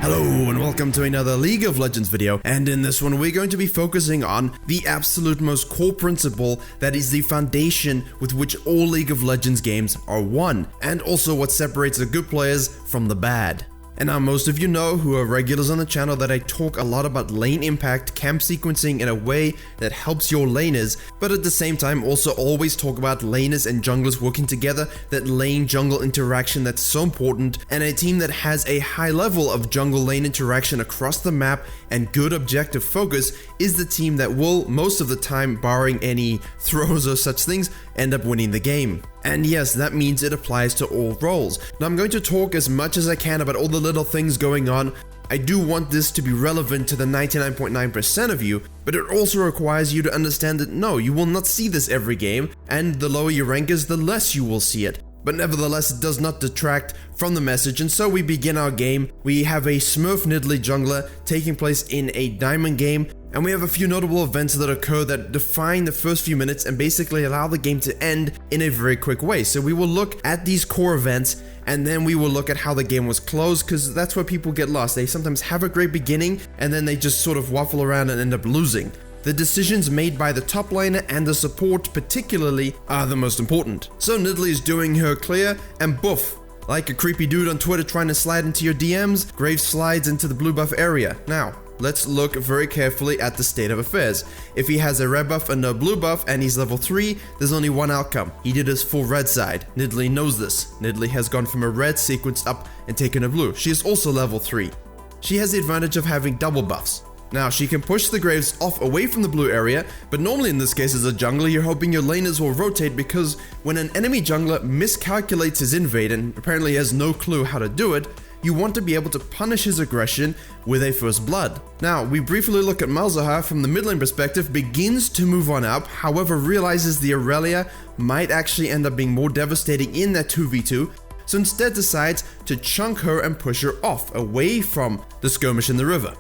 Hello and welcome to another League of Legends video, and in this one we're going to be focusing on the absolute most core principle that is the foundation with which all League of Legends games are won, and also what separates the good players from the bad. And now most of you know who are regulars on the channel that I talk a lot about lane impact, camp sequencing in a way that helps your laners, but at the same time also always talk about laners and junglers working together, that lane jungle interaction that's so important, and a team that has a high level of jungle lane interaction across the map and good objective focus is the team that will most of the time, barring any throws or such things, end up winning the game. And yes, that means it applies to all roles. Now I'm going to talk as much as I can about all the little things going on. I do want this to be relevant to the 99.9% of you, but it also requires you to understand that no, you will not see this every game, and the lower your rank is, the less you will see it. But nevertheless, it does not detract from the message, and so we begin our game. We have a Smurf Nidalee jungler taking place in a diamond game, and we have a few notable events that occur that define the first few minutes and basically allow the game to end in a very quick way. So we will look at these core events, and then we will look at how the game was closed, because that's where people get lost. They sometimes have a great beginning, and then they just sort of waffle around and end up losing. The decisions made by the top laner and the support particularly are the most important. So Nidalee is doing her clear, and boof, like a creepy dude on Twitter trying to slide into your DMs, Graves slides into the blue buff area. Now, let's look very carefully at the state of affairs. If he has a red buff and no blue buff and he's level 3, there's only one outcome. He did his full red side. Nidalee knows this. Nidalee has gone from a red sequenced up and taken a blue. She is also level 3. She has the advantage of having double buffs. Now, she can push the Graves off away from the blue area, but normally in this case as a jungler, you're hoping your laners will rotate, because when an enemy jungler miscalculates his invade and apparently has no clue how to do it, you want to be able to punish his aggression with a first blood. Now, we briefly look at Malzahar from the mid lane perspective, begins to move on up, however realizes the Aurelia might actually end up being more devastating in that 2v2, so instead decides to chunk her and push her off, away from the skirmish in the river.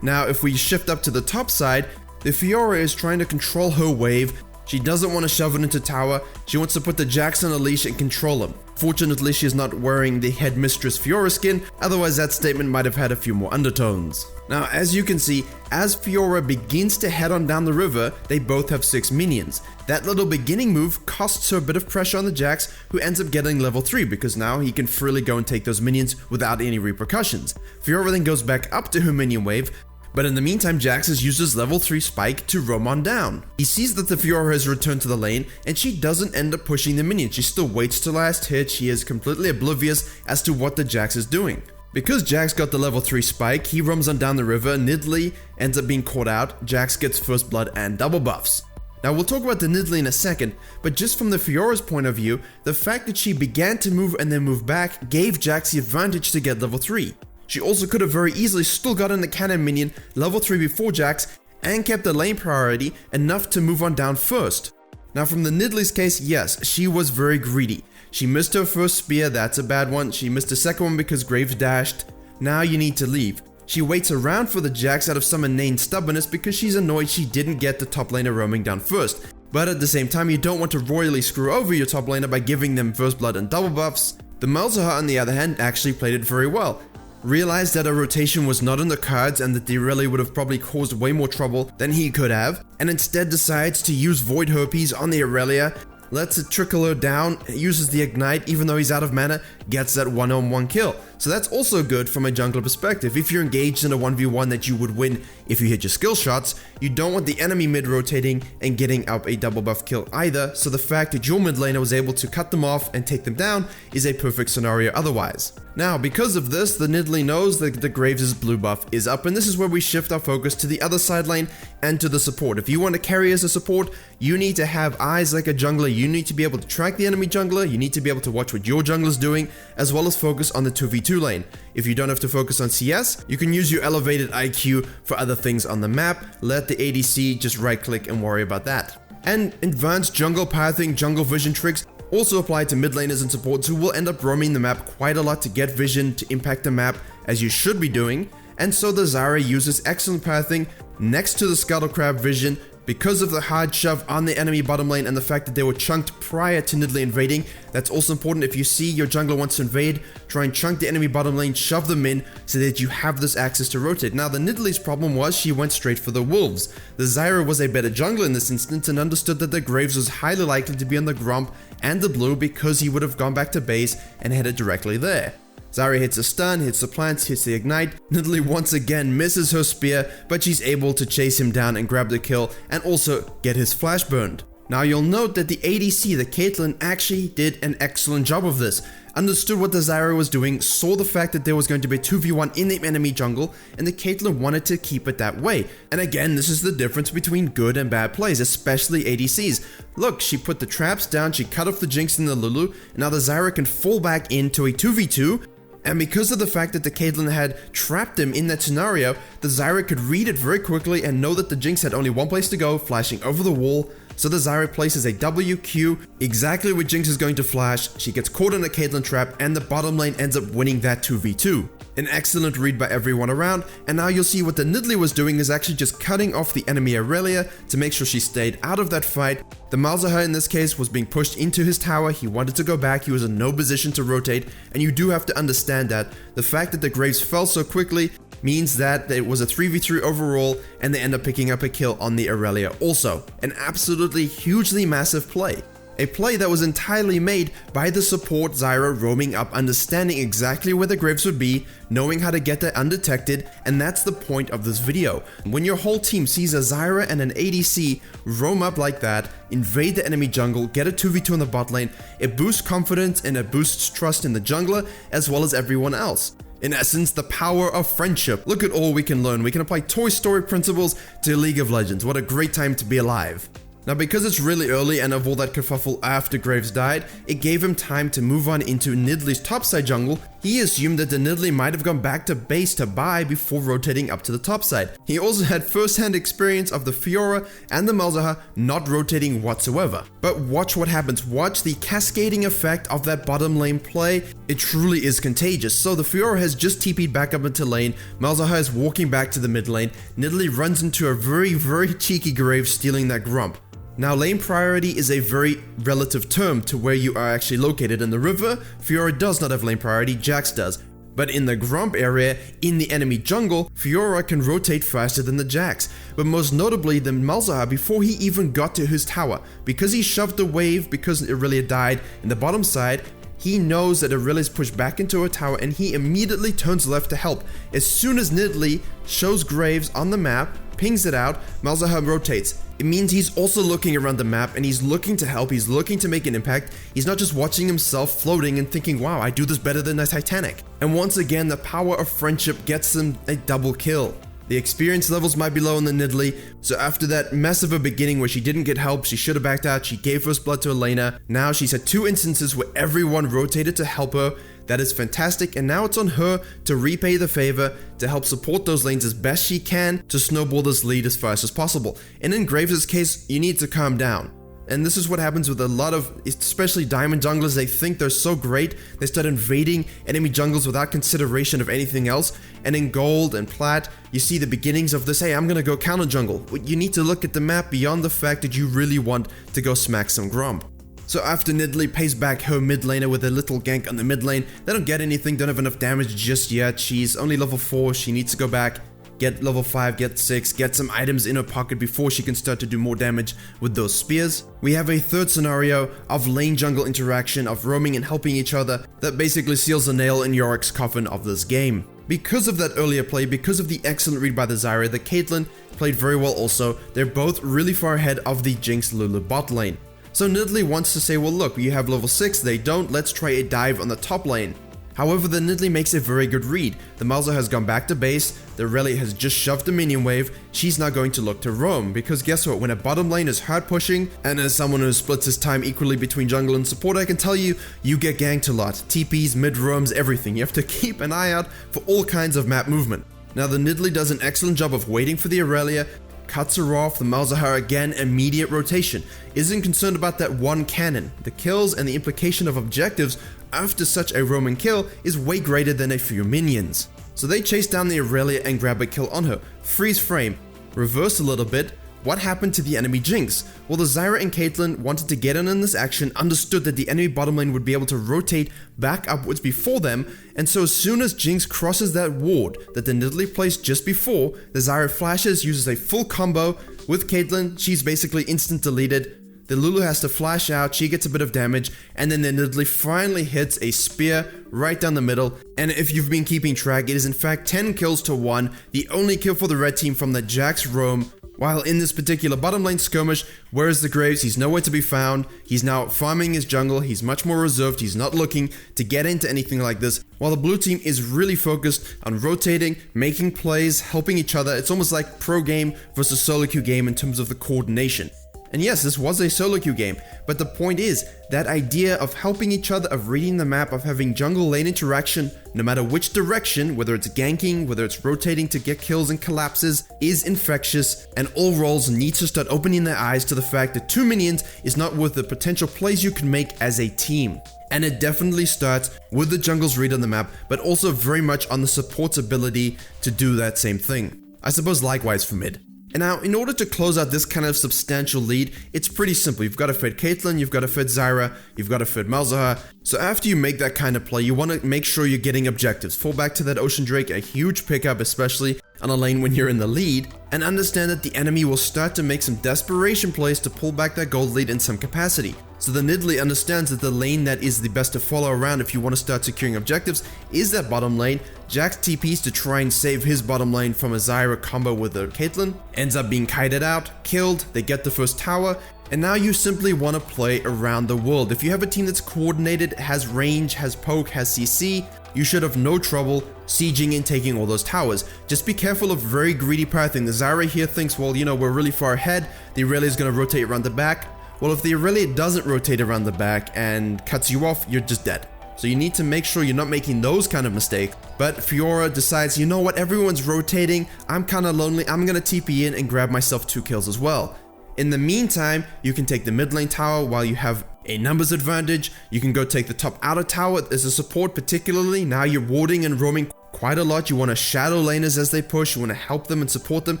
Now, if we shift up to the top side, the Fiora is trying to control her wave. She doesn't want to shove it into tower, she wants to put the Jax on a leash and control him. Fortunately, she's not wearing the Headmistress Fiora skin, otherwise that statement might have had a few more undertones. Now, as you can see, as Fiora begins to head on down the river, they both have 6 minions. That little beginning move costs her a bit of pressure on the Jax, who ends up getting level 3 because now he can freely go and take those minions without any repercussions. Fiora then goes back up to her minion wave, but in the meantime, Jax uses level 3 spike to roam on down. He sees that the Fiora has returned to the lane, and she doesn't end up pushing the minion. She still waits to last hit. She is completely oblivious as to what the Jax is doing. Because Jax got the level 3 spike, he roams on down the river. Nidalee ends up being caught out. Jax gets first blood and double buffs. Now we'll talk about the Nidalee in a second, but just from the Fiora's point of view, the fact that she began to move and then move back gave Jax the advantage to get level 3. She also could have very easily still gotten the cannon minion level 3 before Jax and kept the lane priority enough to move on down first. Now from the Nidalee's case, yes, she was very greedy. She missed her first spear, that's a bad one. She missed the second one because Graves dashed. Now you need to leave. She waits around for the Jax out of some inane stubbornness because she's annoyed she didn't get the top laner roaming down first. But at the same time, you don't want to royally screw over your top laner by giving them first blood and double buffs. The Malzahar on the other hand actually played it very well. Realized that a rotation was not in the cards and that the Aurelia would have probably caused way more trouble than he could have, and instead decides to use Void Herpes on the Aurelia, lets it trickle her down, uses the Ignite even though he's out of mana, gets that one-on-one kill. So that's also good from a jungler perspective. If you're engaged in a 1v1 that you would win if you hit your skill shots, you don't want the enemy mid rotating and getting up a double buff kill either, so the fact that your mid laner was able to cut them off and take them down is a perfect scenario otherwise. Now, because of this, the Nidalee knows that the Graves' blue buff is up, and this is where we shift our focus to the other side lane and to the support. If you want to carry as a support, you need to have eyes like a jungler. You need to be able to track the enemy jungler, you need to be able to watch what your jungler's doing, as well as focus on the 2v2 lane. If you don't have to focus on CS, you can use your elevated IQ for other things on the map, let the ADC just right click and worry about that. And advanced jungle pathing, jungle vision tricks also apply to mid laners and supports who will end up roaming the map quite a lot to get vision to impact the map, as you should be doing, and so the Zyra uses excellent pathing next to the Scuttle Crab vision Because of the hard shove on the enemy bottom lane and the fact that they were chunked prior to Nidalee invading, that's also important. If you see your jungler wants to invade, try and chunk the enemy bottom lane, shove them in so that you have this access to rotate. Now the Nidalee's problem was she went straight for the wolves. The Zyra was a better jungler in this instance and understood that the Graves was highly likely to be on the Gromp and the blue because he would have gone back to base and headed directly there. Zyra hits a stun, hits the plants, hits the ignite. Nidalee once again misses her spear, but she's able to chase him down and grab the kill and also get his flash burned. Now you'll note that the ADC, the Caitlyn, actually did an excellent job of this. Understood what the Zyra was doing, saw the fact that there was going to be a 2v1 in the enemy jungle, and the Caitlyn wanted to keep it that way. And again, this is the difference between good and bad plays, especially ADCs. Look, she put the traps down, she cut off the Jinx and the Lulu, and now the Zyra can fall back into a 2v2. And because of the fact that the Caitlyn had trapped him in that scenario, the Zyra could read it very quickly and know that the Jinx had only one place to go, flashing over the wall. So the Zyra places a WQ exactly where Jinx is going to flash. She gets caught in a Caitlyn trap and the bottom lane ends up winning that 2v2. An excellent read by everyone around, and now you'll see what the Nidalee was doing is actually just cutting off the enemy Aurelia to make sure she stayed out of that fight. The Malzahar in this case was being pushed into his tower, he wanted to go back, he was in no position to rotate, and you do have to understand that the fact that the Graves fell so quickly means that it was a 3v3 overall and they end up picking up a kill on the Aurelia also. An absolutely hugely massive play. A play that was entirely made by the support Zyra roaming up, understanding exactly where the Graves would be, knowing how to get there undetected, and that's the point of this video. When your whole team sees a Zyra and an ADC roam up like that, invade the enemy jungle, get a 2v2 in the bot lane, it boosts confidence and it boosts trust in the jungler as well as everyone else. In essence, the power of friendship. Look at all we can learn. We can apply Toy Story principles to League of Legends. What a great time to be alive. Now because it's really early and of all that kerfuffle after Graves died, it gave him time to move on into Nidalee's topside jungle. He assumed that the Nidalee might have gone back to base to buy before rotating up to the topside. He also had first-hand experience of the Fiora and the Malzahar not rotating whatsoever. But watch what happens, watch the cascading effect of that bottom lane play. It truly is contagious. So the Fiora has just TP'd back up into lane, Malzahar is walking back to the mid lane, Nidalee runs into a very cheeky Graves stealing that Gromp. Now lane priority is a very relative term to where you are actually located. In the river, Fiora does not have lane priority, Jax does. But in the Gromp area, in the enemy jungle, Fiora can rotate faster than the Jax. But most notably the Malzahar before he even got to his tower. Because he shoved the wave, because Aurelia died in the bottom side, he knows that Aurelia's pushed back into a tower and he immediately turns left to help. As soon as Nidalee shows Graves on the map, pings it out, Malzahar rotates. It means he's also looking around the map and he's looking to help, he's looking to make an impact. He's not just watching himself floating and thinking, wow, I do this better than the Titanic. And once again, the power of friendship gets him a double kill. The experience levels might be low in the Nidalee, so after that mess of a beginning where she didn't get help, she should have backed out, she gave first blood to Elena. Now she's had 2 instances where everyone rotated to help her. That is fantastic, and now it's on her to repay the favor, to help support those lanes as best she can, to snowball this lead as fast as possible. And in Graves' case, you need to calm down. And this is what happens with a lot of, especially diamond junglers. They think they're so great, they start invading enemy jungles without consideration of anything else. And in gold and plat, you see the beginnings of this, hey, I'm gonna go counter jungle. You need to look at the map beyond the fact that you really want to go smack some Gromp. So after Nidalee pays back her mid laner with a little gank on the mid lane, they don't get anything, don't have enough damage just yet. She's only level 4, she needs to go back, get level 5, get 6, get some items in her pocket before she can start to do more damage with those spears. We have a third scenario of lane jungle interaction, of roaming and helping each other, that basically seals the nail in Yorick's coffin of this game. Because of that earlier play, because of the excellent read by the Zyra, the Caitlyn played very well also. They're both really far ahead of the Jinx Lulu bot lane. So Nidalee wants to say, well look, you have level 6, they don't, let's try a dive on the top lane. However, the Nidalee makes a very good read. The Malzahar has gone back to base, the Aurelia has just shoved the minion wave, she's now going to look to roam, because guess what, when a bottom lane is hard pushing, and as someone who splits his time equally between jungle and support, I can tell you, you get ganked a lot. TPs, mid roams, everything. You have to keep an eye out for all kinds of map movement. Now the Nidalee does an excellent job of waiting for the Aurelia, cuts her off, the Malzahar again, immediate rotation. Isn't concerned about that one cannon. The kills and the implication of objectives after such a roaming kill is way greater than a few minions. So they chase down the Aurelia and grab a kill on her. Freeze frame, reverse a little bit, what happened to the enemy Jinx? Well, the Zyra and Caitlyn wanted to get in this action, understood that the enemy bottom lane would be able to rotate back upwards before them, and so as soon as Jinx crosses that ward that the Nidalee placed just before, the Zyra flashes, uses a full combo with Caitlyn. She's basically instant deleted. The Lulu has to flash out, she gets a bit of damage, and then the Nidalee finally hits a spear right down the middle. And if you've been keeping track, it is in fact 10 kills to 1, the only kill for the red team from the Jax roam. While in this particular bottom lane skirmish, where is the Graves? He's nowhere to be found. He's now farming his jungle, he's much more reserved, he's not looking to get into anything like this. While the blue team is really focused on rotating, making plays, helping each other. It's almost like pro game versus solo queue game in terms of the coordination. And yes, this was a solo queue game, but the point is, that idea of helping each other, of reading the map, of having jungle lane interaction, no matter which direction, whether it's ganking, whether it's rotating to get kills and collapses, is infectious, and all roles need to start opening their eyes to the fact that 2 minions is not worth the potential plays you can make as a team. And it definitely starts with the jungle's read on the map, but also very much on the support's ability to do that same thing. I suppose likewise for mid. And now, in order to close out this kind of substantial lead, it's pretty simple. You've got to fit Caitlyn, you've got to fit Zyra, you've got to fit Malzahar. So after you make that kind of play, you want to make sure you're getting objectives. Fall back to that Ocean Drake, a huge pickup, especially on a lane when you're in the lead, and understand that the enemy will start to make some desperation plays to pull back that gold lead in some capacity. So the Nidalee understands that the lane that is the best to follow around if you want to start securing objectives is that bottom lane. Jax TPs to try and save his bottom lane from a Zyra combo with a Caitlyn, ends up being kited out, killed, they get the first tower, and now you simply want to play around the world. If you have a team that's coordinated, has range, has poke, has CC, you should have no trouble sieging and taking all those towers. Just be careful of very greedy pathing. The Zyra here thinks, well, you know, we're really far ahead, the Irelia is going to rotate around the back. Well, if the Irelia doesn't rotate around the back and cuts you off, you're just dead. So you need to make sure you're not making those kind of mistakes. But Fiora decides, you know what, everyone's rotating, I'm kind of lonely, I'm going to TP in and grab myself 2 kills as well. In the meantime, you can take the mid lane tower while you have a numbers advantage. You can go take the top outer tower as a support particularly. Now you're warding and roaming quite a lot. You want to shadow laners as they push, you want to help them and support them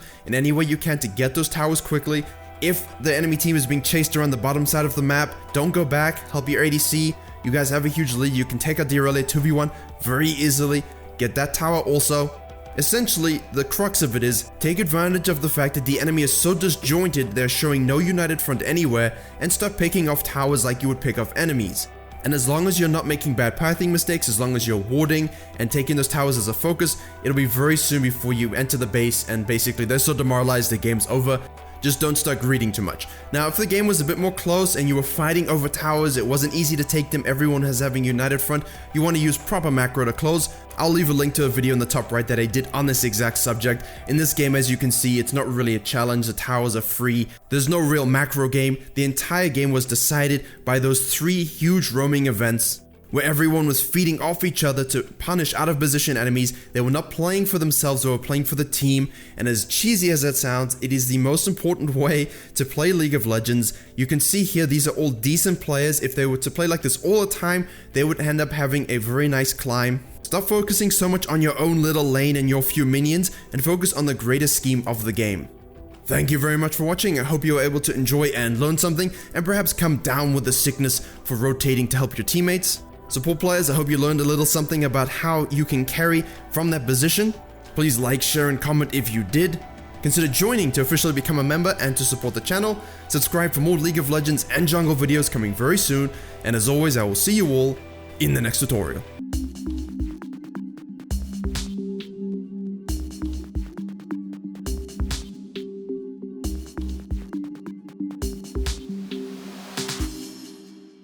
in any way you can to get those towers quickly. If the enemy team is being chased around the bottom side of the map, don't go back, help your ADC. You guys have a huge lead, you can take out the Irelia 2v1 very easily, get that tower also. Essentially, the crux of it is, take advantage of the fact that the enemy is so disjointed they're showing no united front anywhere, and start picking off towers like you would pick off enemies. And as long as you're not making bad pathing mistakes, as long as you're warding and taking those towers as a focus, it'll be very soon before you enter the base and basically they're so demoralized the game's over. Just don't start greeting too much. Now, if the game was a bit more close and you were fighting over towers, it wasn't easy to take them, everyone has having united front, you want to use proper macro to close. I'll leave a link to a video in the top right that I did on this exact subject. In this game, as you can see, it's not really a challenge, the towers are free, there's no real macro game. The entire game was decided by those 3 huge roaming events, where everyone was feeding off each other to punish out of position enemies. They were not playing for themselves, they were playing for the team. And as cheesy as that sounds, it is the most important way to play League of Legends. You can see here, these are all decent players. If they were to play like this all the time, they would end up having a very nice climb. Stop focusing so much on your own little lane and your few minions, and focus on the greater scheme of the game. Thank you very much for watching. I hope you were able to enjoy and learn something, and perhaps come down with the sickness for rotating to help your teammates. Support players, I hope you learned a little something about how you can carry from that position. Please like, share, and comment if you did. Consider joining to officially become a member and to support the channel. Subscribe for more League of Legends and jungle videos coming very soon. And as always, I will see you all in the next tutorial.